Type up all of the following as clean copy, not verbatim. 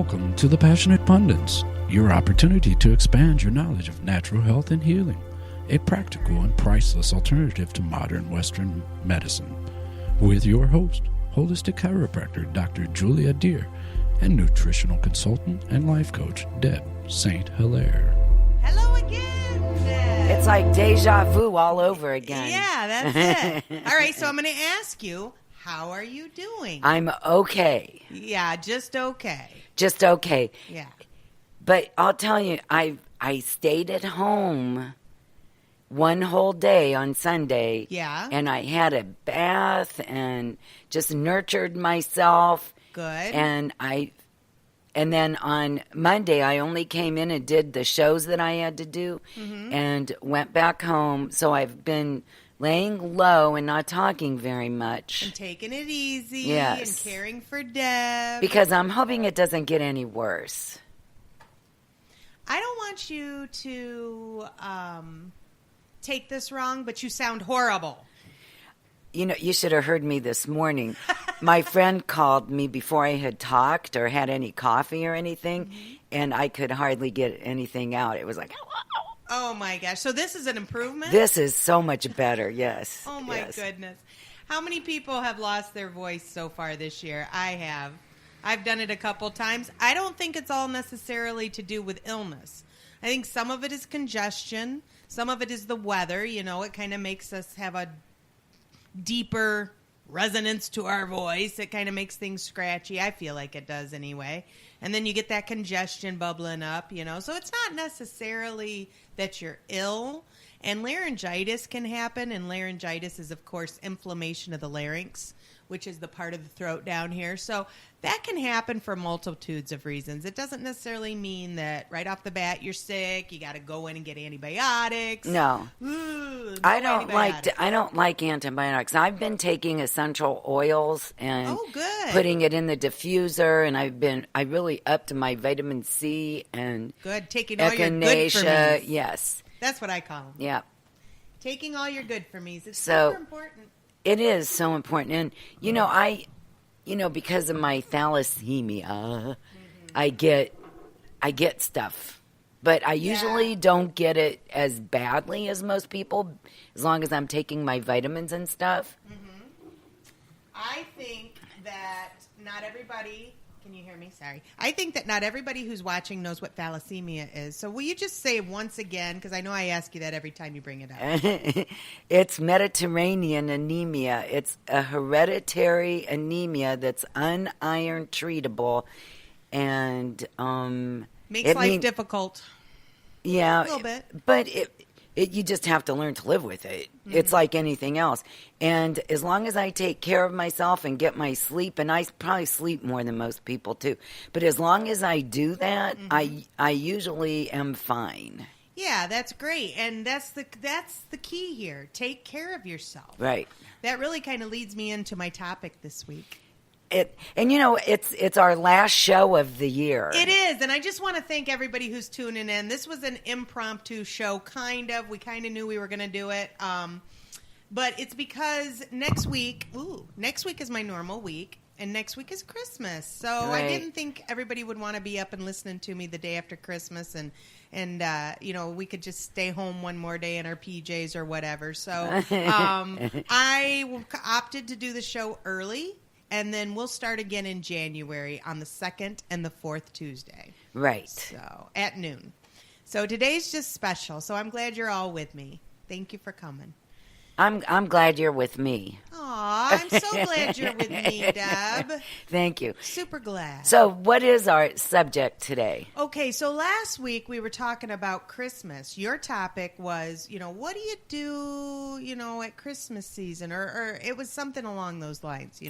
Welcome to the Passionate Pundits, your opportunity to expand your knowledge of natural health and healing, a practical and priceless alternative to modern Western medicine. With your host, holistic chiropractor Dr. Julia and nutritional consultant and life coach Deb, St.Hilaire. Hello again, Deb. It's like deja vu all over again. Yeah, that's it. All right, so I'm going to ask you, how are you doing? I'm okay. Yeah, just okay. Just okay. Yeah. But I'll tell you, I stayed at home one whole day on Sunday. Yeah. And I had a bath and just nurtured myself. Good. And then on Monday, I only came in and did the shows that I had to do and went back home. So I've been laying low and not talking very much. And taking it easy. Yes. And caring for Deb. Because I'm hoping it doesn't get any worse. I don't want you to take this wrong, but you sound horrible. You know, you should have heard me this morning. My friend called me before I had talked or had any coffee or anything, and I could hardly get anything out. It was like, oh my gosh. So this is an improvement? This is so much better, yes. Oh my goodness. How many people have lost their voice so far this year? I have. I've done it a couple times. I don't think it's all necessarily to do with illness. I think some of it is congestion. Some of it is the weather. You know, it kind of makes us have a deeper resonance to our voice. It kind of makes things scratchy. I feel like it does anyway. And then you get that congestion bubbling up, you know. So it's not necessarily that you're ill. And laryngitis can happen. And laryngitis is, of course, inflammation of the larynx, which is the part of the throat down here. So that can happen for multitudes of reasons. It doesn't necessarily mean that right off the bat you're sick. You got to go in and get antibiotics. No. I don't like antibiotics. I've been taking essential oils and putting it in the diffuser, and I really upped my vitamin C and taking all your good for me. Yes. That's what I call them. Yeah. Taking all your good for me. It's so super important. It is so important. And, because of my thalassemia, I get stuff. But I usually don't get it as badly as most people, as long as I'm taking my vitamins and stuff. I think that not everybody... Can you hear me? Sorry. I think that not everybody who's watching knows what thalassemia is. So will you just say once again, because I know I ask you that every time you bring it up. It's Mediterranean anemia. It's a hereditary anemia that's uniron treatable, and makes life difficult. Yeah, a little bit. But you just have to learn to live with it. It's like anything else. And as long as I take care of myself and get my sleep, and I probably sleep more than most people too, but as long as I do that, I usually am fine. Yeah, that's great. And that's the key here. Take care of yourself. Right. That really kind of leads me into my topic this week. It's our last show of the year. It is, and I just want to thank everybody who's tuning in. This was an impromptu show, kind of. We kind of knew we were going to do it, but it's because next week is my normal week, and next week is Christmas. So right. I didn't think everybody would want to be up and listening to me the day after Christmas, and we could just stay home one more day in our PJs or whatever. So I opted to do the show early. And then we'll start again in January on the 2nd and the 4th Tuesday. Right. So, at noon. So, today's just special. So, I'm glad you're all with me. Thank you for coming. I'm glad you're with me. Aw, I'm so glad you're with me, Deb. Thank you. Super glad. So what is our subject today? Okay, so last week we were talking about Christmas. Your topic was, what do you do, at Christmas season? Or it was something along those lines,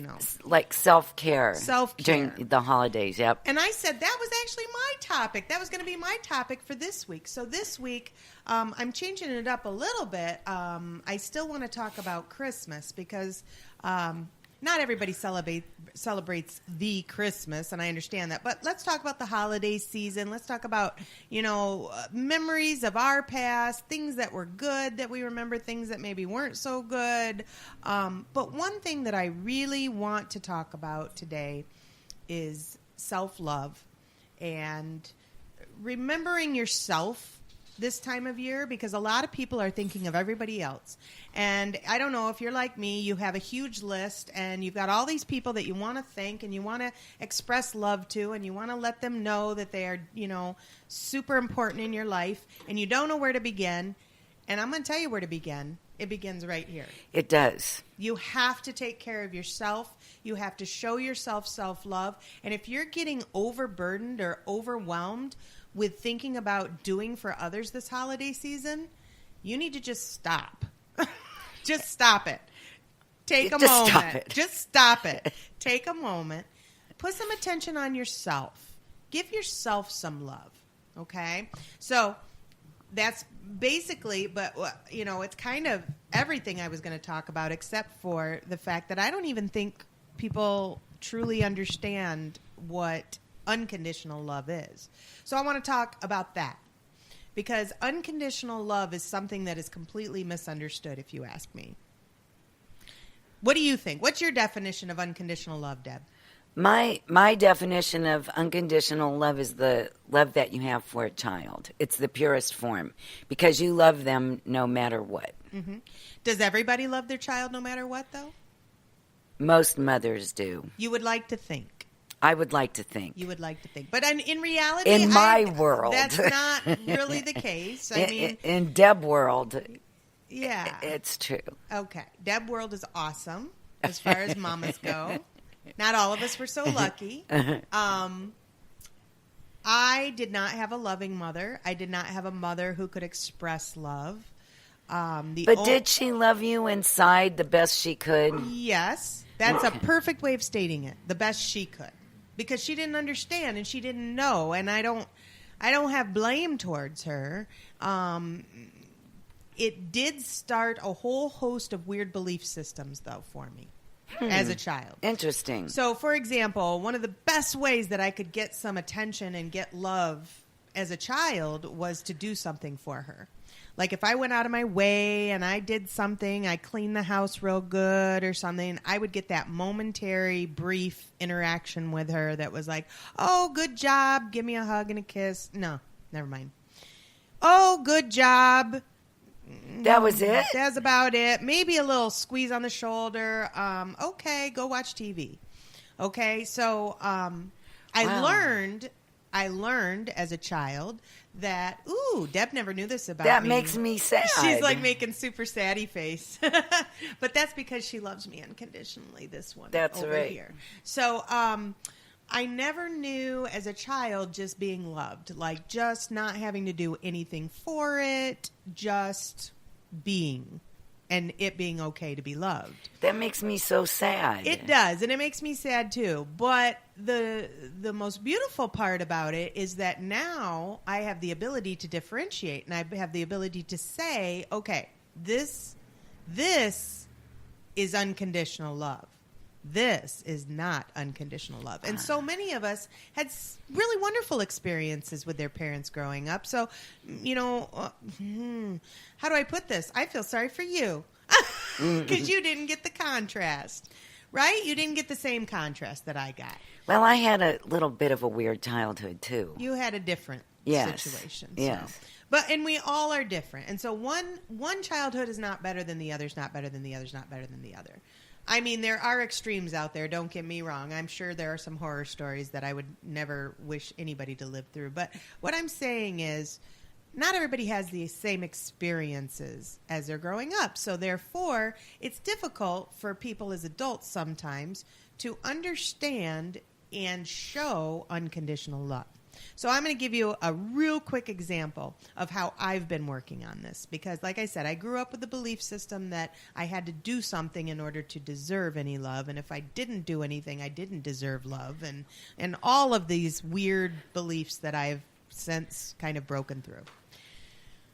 Like self-care. Self-care. During the holidays, yep. And I said that was actually my topic. That was going to be my topic for this week. So this week, I'm changing it up a little bit. I still want to talk about Christmas because not everybody celebrates the Christmas, and I understand that. But let's talk about the holiday season. Let's talk about, memories of our past, things that were good that we remember, things that maybe weren't so good. But one thing that I really want to talk about today is self-love and remembering yourself this time of year, because a lot of people are thinking of everybody else. And I don't know if you're like me, you have a huge list and you've got all these people that you want to thank and you want to express love to, and you want to let them know that they are, super important in your life, and you don't know where to begin. And I'm going to tell you where to begin. It begins right here. It does. You have to take care of yourself. You have to show yourself self-love. And if you're getting overburdened or overwhelmed with thinking about doing for others this holiday season, you need to just stop. Just stop it. Take a moment. Stop it. Just stop it. Take a moment. Put some attention on yourself. Give yourself some love. Okay? So that's basically, but it's kind of everything I was going to talk about, except for the fact that I don't even think people truly understand what unconditional love is. So I want to talk about that, because unconditional love is something that is completely misunderstood, if you ask me. What do you think? What's your definition of unconditional love, Deb? My definition of unconditional love is the love that you have for a child. It's the purest form, because you love them no matter what. Mm-hmm. Does everybody love their child no matter what, though? Most mothers do. You would like to think. I would like to think. You would like to think. But in reality, in my world, that's not really the case. I mean, in Deb world, yeah, it's true. Okay. Deb world is awesome as far as mamas go. Not all of us were so lucky. I did not have a loving mother. I did not have a mother who could express love. Did she love you inside the best she could? Yes. That's a perfect way of stating it. The best she could. Because she didn't understand and she didn't know. And I don't have blame towards her. It did start a whole host of weird belief systems, though, for me. As a child. Interesting. So, for example, one of the best ways that I could get some attention and get love as a child was to do something for her. Like if I went out of my way and I did something, I cleaned the house real good or something, I would get that momentary, brief interaction with her that was like, oh, good job, give me a hug and a kiss. No, never mind. Oh, good job. That was it? That's about it. Maybe a little squeeze on the shoulder. Okay, go watch TV. Okay, so I learned as a child that, Deb never knew this about me. That makes me sad. She's like making super saddy face. But that's because she loves me unconditionally, this one that's over right. here. So I never knew as a child just being loved, like just not having to do anything for it, just being, and it being okay to be loved. That makes me so sad. It does, and it makes me sad too. But the most beautiful part about it is that now I have the ability to differentiate, and I have the ability to say, okay, this is unconditional love. This is not unconditional love. And so many of us had really wonderful experiences with their parents growing up. So, how do I put this? I feel sorry for you because you didn't get the contrast, right? You didn't get the same contrast that I got. Well, I had a little bit of a weird childhood, too. You had a different situation. Yes. So. And we all are different. And so one childhood is not better than the other's, not better than the other's, not better than the other. I mean, there are extremes out there. Don't get me wrong. I'm sure there are some horror stories that I would never wish anybody to live through. But what I'm saying is not everybody has the same experiences as they're growing up. So therefore, it's difficult for people as adults sometimes to understand and show unconditional love. So I'm going to give you a real quick example of how I've been working on this. Because like I said, I grew up with the belief system that I had to do something in order to deserve any love. And if I didn't do anything, I didn't deserve love. And all of these weird beliefs that I've since kind of broken through.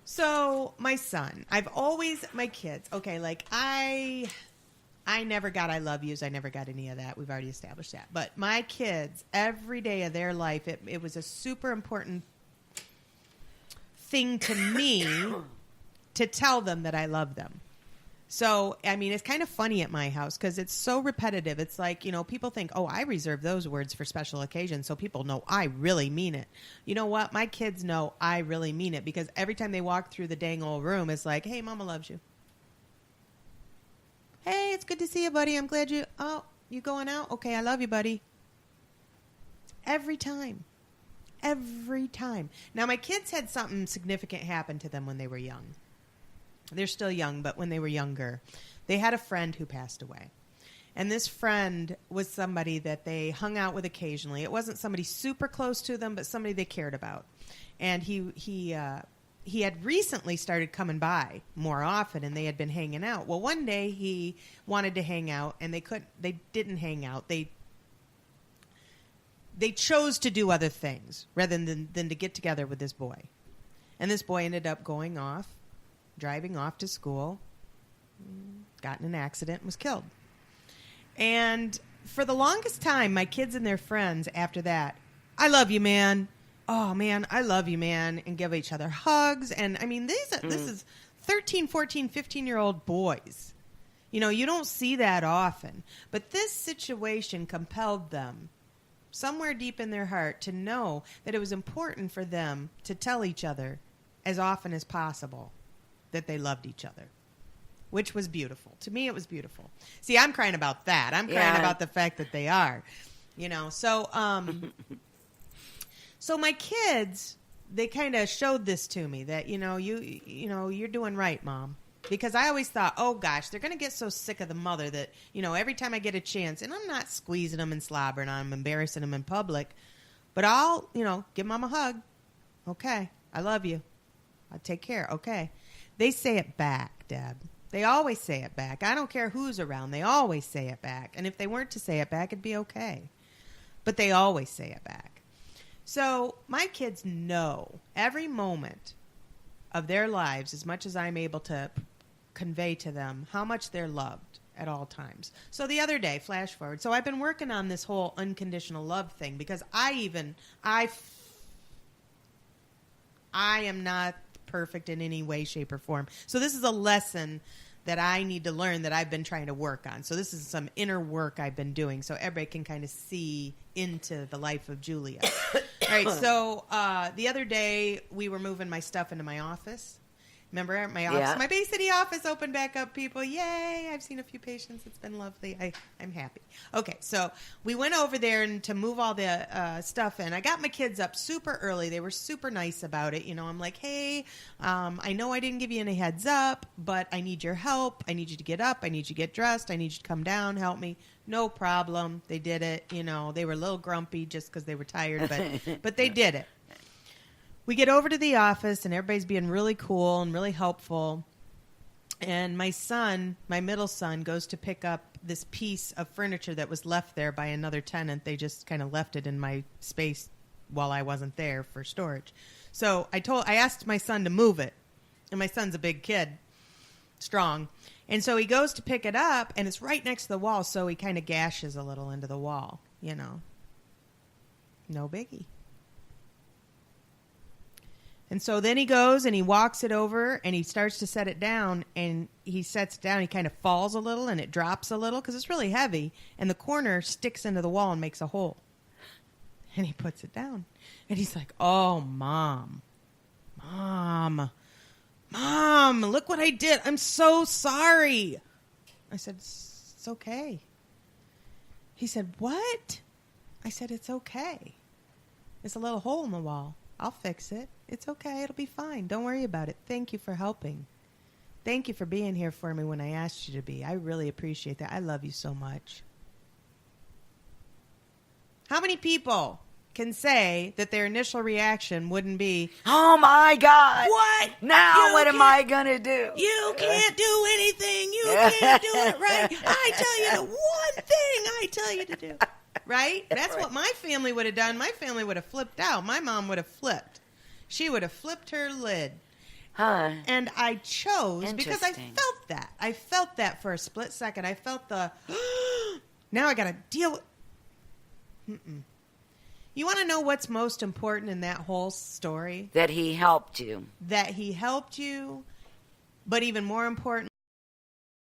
So my son, my kids, okay, like I never got I love yous. I never got any of that. We've already established that. But my kids, every day of their life, it was a super important thing to me to tell them that I love them. So, I mean, it's kind of funny at my house because it's so repetitive. It's like, people think, oh, I reserve those words for special occasions so people know I really mean it. You know what? My kids know I really mean it because every time they walk through the dang old room, it's like, hey, Mama loves you. Hey, it's good to see you, buddy. I'm glad you going out? Okay, I love you, buddy. Every time. Every time. Now, my kids had something significant happen to them when they were young. They're still young, but when they were younger, they had a friend who passed away. And this friend was somebody that they hung out with occasionally. It wasn't somebody super close to them, but somebody they cared about. And he had recently started coming by more often, and they had been hanging out. Well, one day he wanted to hang out, and they didn't hang out. They chose to do other things rather than to get together with this boy. And this boy ended up driving off to school, got in an accident, and was killed. And for the longest time, my kids and their friends after that, I love you, man. Oh, man, I love you, man, and give each other hugs. And, I mean, this is 13, 14, 15-year-old boys. You don't see that often. But this situation compelled them, somewhere deep in their heart, to know that it was important for them to tell each other as often as possible that they loved each other, which was beautiful. To me, it was beautiful. See, I'm crying about that. I'm crying about the fact that they are, So, so my kids, they kind of showed this to me that, you're doing right, Mom. Because I always thought, oh, gosh, they're going to get so sick of the mother that, every time I get a chance, and I'm not squeezing them and slobbering on them, embarrassing them in public, but I'll, give Mom a hug. Okay, I love you. I'll take care. Okay. They say it back, Deb. They always say it back. I don't care who's around. They always say it back. And if they weren't to say it back, it'd be okay. But they always say it back. So my kids know every moment of their lives, as much as I'm able to convey to them, how much they're loved at all times. So the other day, flash forward. So I've been working on this whole unconditional love thing because I am not perfect in any way, shape, or form. So this is a lesson that I need to learn that I've been trying to work on. So this is some inner work I've been doing so everybody can kind of see into the life of Julia. All right, so the other day we were moving my stuff into my office. Remember at my office? My Bay City office opened back up, people. Yay! I've seen a few patients. It's been lovely. I'm happy. Okay, so we went over there to move all the stuff in. I got my kids up super early. They were super nice about it. I'm like, hey, I know I didn't give you any heads up, but I need your help. I need you to get up. I need you to get dressed. I need you to come down, help me. No problem. They did it. They were a little grumpy just because they were tired, but they did it. We get over to the office, and everybody's being really cool and really helpful. And my middle son, goes to pick up this piece of furniture that was left there by another tenant. They just kind of left it in my space while I wasn't there for storage. So I asked my son to move it. And my son's a big kid, strong. And so he goes to pick it up, and it's right next to the wall, so he kind of gashes a little into the wall, No biggie. And so then he goes and he walks it over and he starts to set it down, and he sets it down. He kind of falls a little and it drops a little because it's really heavy, and the corner sticks into the wall and makes a hole. And he puts it down and he's like, oh, Mom, look what I did. I'm so sorry. I said, it's okay. He said, what? I said, it's okay. It's a little hole in the wall. I'll fix it. It's okay. It'll be fine. Don't worry about it. Thank you for helping. Thank you for being here for me when I asked you to be. I really appreciate that. I love you so much. How many people can say that their initial reaction wouldn't be, oh my God. What? Now what am I going to do? You can't do anything. You can't do it right. I tell you the one thing I tell you to do. Right? That's what my family would have done. My family would have flipped out. My mom would have flipped. She would have flipped her lid. Huh. And I chose because I felt that. I felt that for a split second. I felt the, now I got to deal with. You want to know what's most important in that whole story? That he helped you. That he helped you, but even more important,